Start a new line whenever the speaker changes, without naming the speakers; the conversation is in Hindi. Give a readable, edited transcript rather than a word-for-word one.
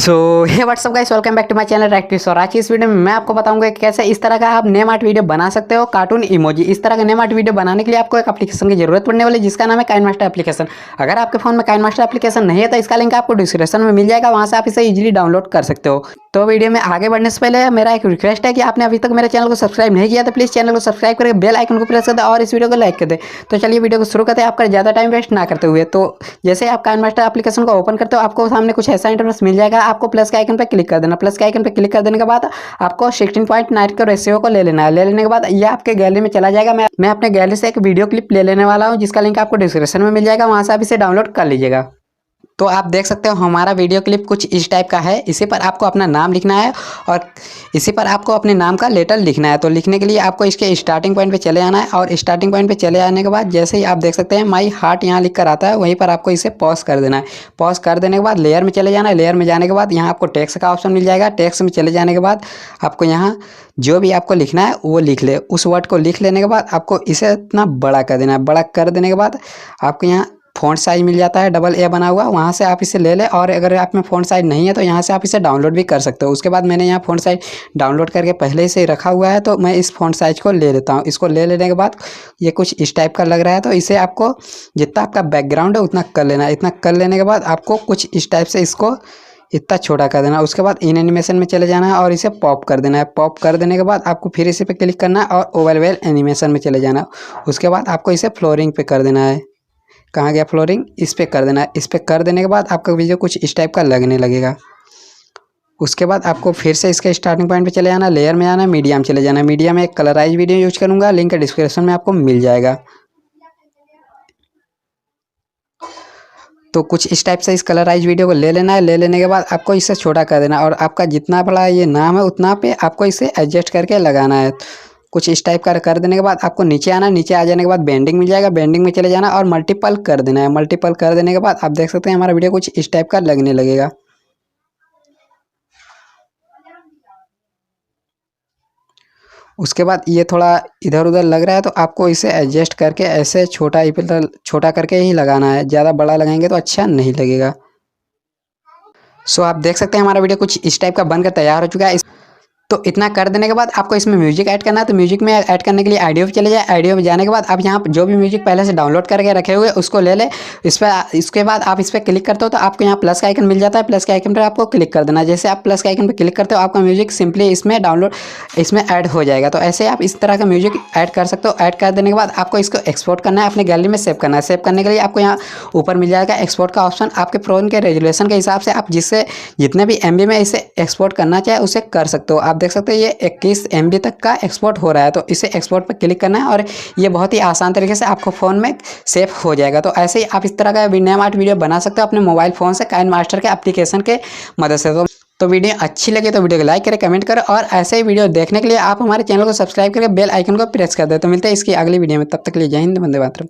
So hey what's up guys, welcome back to my channel रेक्टिस। और आज की इस वीडियो में मैं आपको बताऊंगा कि कैसे इस तरह का आप नेम आर्ट वीडियो बना सकते हो। कार्टून इमोजी, इस तरह का नेम आर्ट वीडियो बनाने के लिए आपको एक एप्लीकेशन की जरूरत पड़ने वाली है जिसका नाम है काइनमास्टर एप्लीकेशन। अगर आपके फोन में काइनमास्टर एप्लीकेशन नहीं है तो इसका लिंक आपको डिस्क्रिप्शन में मिल जाएगा, वहां से आप इसे इजीली डाउनलोड कर सकते हो। तो वीडियो में आगे बढ़ने से पहले मेरा एक रिक्वेस्ट है कि आपने अभी तक मेरे चैनल को सब्सक्राइब नहीं किया तो प्लीज चैनल को सब्सक्राइब करके बेल आइकन को प्रेस कर दे और इस वीडियो को लाइक कर दे। तो चलिए वीडियो को शुरू करते हैं, आपका ज़्यादा टाइम वेस्ट ना करते हुए। तो जैसे आप काइनमास्टर एप्लीकेशन को ओपन करते हो आपको सामने कुछ ऐसा इंटरफेस मिल जाएगा। आपको प्लस के आइकन पर क्लिक कर देना। प्लस के आइकन पर क्लिक कर देने के बाद आपको 16.9 का रेशियो को ले लेना है। ले लेने के बाद ये आपके गैलरी में चला जाएगा। मैं अपने गैलरी से एक वीडियो क्लिप ले लेने वाला हूँ जिसका लिंक आपको डिस्क्रिप्शन में मिल जाएगा, वहाँ से आप इसे डाउनलोड कर लीजिएगा। तो आप देख सकते हो हमारा वीडियो क्लिप कुछ इस टाइप का है। इसी पर आपको अपना नाम लिखना है और इसी पर आपको अपने नाम का लेटर लिखना है। तो लिखने के लिए आपको इसके स्टार्टिंग पॉइंट पे चले आना है और स्टार्टिंग पॉइंट पे चले आने के बाद जैसे ही आप देख सकते हैं माई हार्ट यहाँ लिख कर आता है, वहीं पर आपको इसे पॉज कर देना है। पॉज कर देने के बाद लेयर में चले जाना है। लेयर में जाने के बाद यहाँ आपको टेक्स्ट का ऑप्शन मिल जाएगा। टेक्स्ट में चले जाने के बाद आपको यहाँ जो भी आपको लिखना है वो लिख ले। उस वर्ड को लिख लेने के बाद आपको इसे इतना बड़ा कर देना है। बड़ा कर देने के बाद आपको यहाँ फ़ॉन्ट साइज मिल जाता है, डबल ए बना हुआ, वहाँ से आप इसे ले लें। और अगर आप में फ़ॉन्ट साइज नहीं है तो यहाँ से आप इसे डाउनलोड भी कर सकते हो। उसके बाद मैंने यहाँ फ़ॉन्ट साइज डाउनलोड करके पहले से ही रखा हुआ है, तो मैं इस फ़ॉन्ट साइज को ले लेता हूँ। इसको ले लेने के बाद ये कुछ इस टाइप का लग रहा है, तो इसे आपको जितना आपका बैकग्राउंड है उतना कर लेना है। इतना कर लेने के बाद आपको कुछ इस टाइप से इसको इतना छोटा कर देना है। उसके बाद इन एनिमेशन में चले जाना है और इसे पॉप कर देना है। पॉप कर देने के बाद आपको फिर इसी पे क्लिक करना है और ओवरवेल एनिमेशन में चले जाना है। उसके बाद आपको इसे फ्लोरिंग पे कर देना है। कहाँ गया फ्लोरिंग, इस पर कर देना है। इस पर कर देने के बाद आपका वीडियो कुछ इस टाइप का लगने लगेगा। उसके बाद आपको फिर से इसके स्टार्टिंग पॉइंट पे चले जाना, लेयर में जाना, मीडियम चले जाना। मीडियम में एक कलराइज वीडियो यूज करूँगा, लिंक डिस्क्रिप्शन में आपको मिल जाएगा। तो कुछ इस टाइप से इस कलराइज वीडियो को ले लेना है। ले लेने के बाद आपको इसे छोटा कर देना और आपका जितना बड़ा ये नाम है उतना पे आपको इसे एडजस्ट करके लगाना है। कुछ इस टाइप का कर देने के बाद आपको नीचे आना। नीचे आ जाने के बाद बेंडिंग मिल जाएगा। बेंडिंग में चले जाना और मल्टीपल कर देना है। मल्टीपल कर देने के बाद आप देख सकते हैं हमारा वीडियो कुछ इस टाइप का लगने लगेगा। उसके बाद ये थोड़ा इधर उधर लग रहा है तो आपको इसे एडजस्ट करके ऐसे छोटा करके ही लगाना है। ज़्यादा बड़ा लगाएंगे तो अच्छा नहीं लगेगा। सो आप देख सकते हैं हमारा वीडियो कुछ इस टाइप का बनकर तैयार हो चुका है। तो इतना कर देने के बाद आपको इसमें म्यूजिक ऐड करना है। तो म्यूजिक में ऐड करने के लिए ऑडियो पे चले जाए। ऑडियो पे जाने के बाद आप यहाँ जो भी म्यूजिक पहले से डाउनलोड करके रखे हुए उसको ले ले। इस पर इसके बाद आप इस पर क्लिक करते हो तो आपको यहाँ प्लस का आइकन मिल जाता है। प्लस के आइकन पर आपको क्लिक कर देना है। जैसे आप प्लस के आइकन पर क्लिक करते हो आपका म्यूजिक सिंपली इसमें ऐड हो जाएगा। तो ऐसे आप इस तरह का म्यूजिक ऐड कर सकते हो। ऐड कर देने के बाद आपको इसको एक्सपोर्ट करना है, अपने गैलरी में सेव करना है। सेव करने के लिए आपको यहाँ ऊपर मिल जाएगा एक्सपोर्ट का ऑप्शन। आपके फ़ोन के रेजोल्यूशन के हिसाब से आप जितने भी MB में इसे एक्सपोर्ट करना चाहे उसे कर सकते हो। आप देख सकते हो ये 21 MB तक का एक्सपोर्ट हो रहा है। तो इसे एक्सपोर्ट पर क्लिक करना है और ये बहुत ही आसान तरीके से आपको फ़ोन में सेव हो जाएगा। तो ऐसे ही आप इस तरह का नेम आर्ट वीडियो बना सकते हो अपने मोबाइल फ़ोन से काइनमास्टर के एप्लीकेशन के मदद से। तो वीडियो अच्छी लगे तो वीडियो को लाइक करें, कमेंट करें और ऐसे ही वीडियो देखने के लिए आप हमारे चैनल को सब्सक्राइब करके बेल आइकन को प्रेस कर दें। तो मिलते हैं इसकी अगली वीडियो में, तब तक के लिए जय हिंद, वंदे मातरम।